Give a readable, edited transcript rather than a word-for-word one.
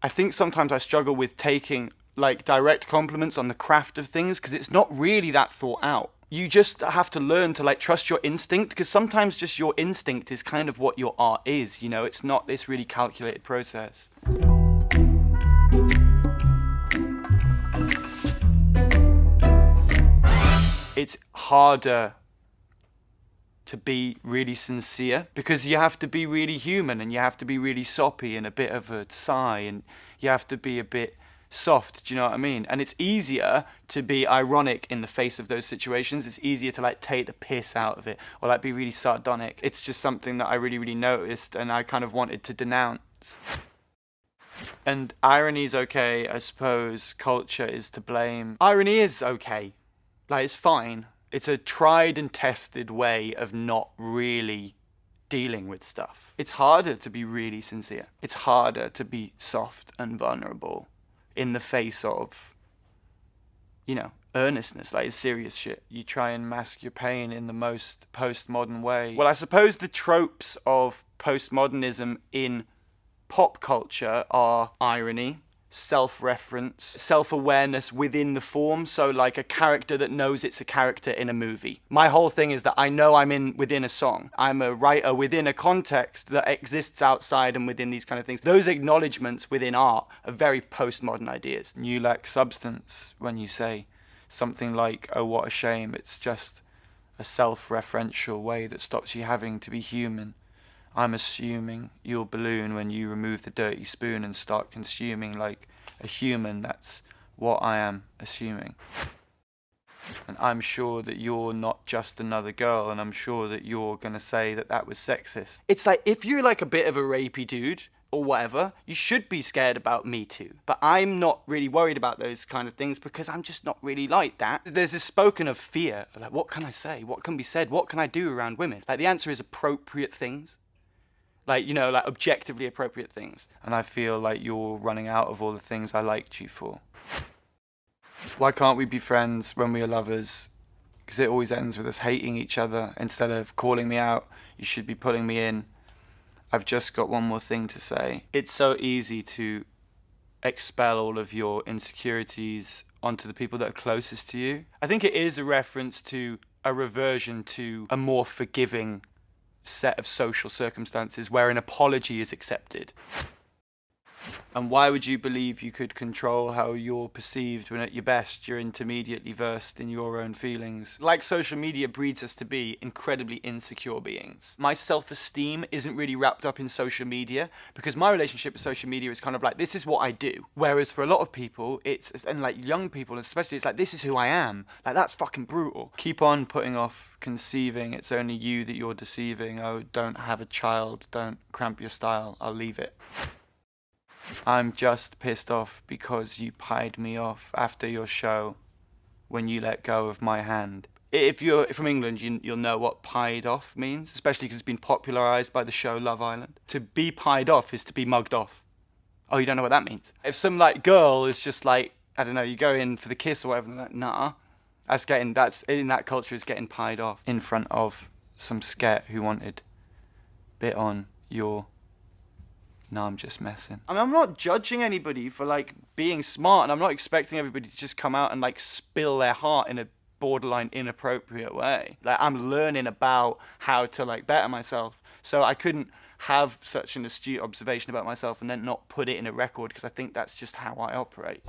I think sometimes I struggle with taking like direct compliments on the craft of things because it's not really that thought out. You just have to learn to like trust your instinct, because sometimes just your instinct is kind of what your art is, you know, it's not this really calculated process. It's harder to be really sincere because you have to be really human and you have to be really soppy and a bit of a sigh and you have to be a bit soft, do you know what I mean? And it's easier to be ironic in the face of those situations. It's easier to like take the piss out of it or like be really sardonic. It's just something that I really noticed and I kind of wanted to denounce. And irony's okay, I suppose. Culture is to blame. Irony is okay. Like, it's fine. It's a tried and tested way of not really dealing with stuff. It's harder to be really sincere. It's harder to be soft and vulnerable in the face of, you know, earnestness. Like, it's serious shit. You try and mask your pain in the most postmodern way. Well, I suppose the tropes of postmodernism in pop culture are irony, self-reference, self-awareness within the form. So like a character that knows it's a character in a movie. My whole thing is that I know I'm within a song. I'm a writer within a context that exists outside and within these kind of things. Those acknowledgements within art are very postmodern ideas. You lack substance when you say something like, oh, what a shame. It's just a self-referential way that stops you having to be human. I'm assuming you'll balloon when you remove the dirty spoon and start consuming like a human. That's what I am assuming. And I'm sure that you're not just another girl, and I'm sure that you're gonna say that that was sexist. It's like, if you're like a bit of a rapey dude or whatever, you should be scared about Me Too. But I'm not really worried about those kind of things because I'm just not really like that. There's this spoken of fear, like what can I say? What can be said? What can I do around women? Like the answer is appropriate things. Like, you know, like objectively appropriate things. And I feel like you're running out of all the things I liked you for. Why can't we be friends when we are lovers? Because it always ends with us hating each other. Instead of calling me out, you should be pulling me in. I've just got one more thing to say. It's so easy to expel all of your insecurities onto the people that are closest to you. I think it is a reference to a reversion to a more forgiving set of social circumstances where an apology is accepted. And why would you believe you could control how you're perceived when at your best you're intermediately versed in your own feelings? Like social media breeds us to be incredibly insecure beings. My self-esteem isn't really wrapped up in social media because my relationship with social media is kind of like, this is what I do. Whereas for a lot of people, and like young people especially, it's like, this is who I am. Like, that's fucking brutal. Keep on putting off conceiving. It's only you that you're deceiving. Oh, don't have a child. Don't cramp your style. I'll leave it. I'm just pissed off because you pied me off after your show when you let go of my hand. If you're from England, you'll know what pied off means, especially because it's been popularised by the show Love Island. To be pied off is to be mugged off. Oh, you don't know what that means? If some like girl is just like, I don't know, you go in for the kiss or whatever, like, nah, that's in that culture is getting pied off in front of some sket who wanted bit on your... No, I'm just messing. I mean, I'm not judging anybody for like being smart, and I'm not expecting everybody to just come out and like spill their heart in a borderline inappropriate way. Like, I'm learning about how to like better myself, so I couldn't have such an astute observation about myself and then not put it in a record because I think that's just how I operate.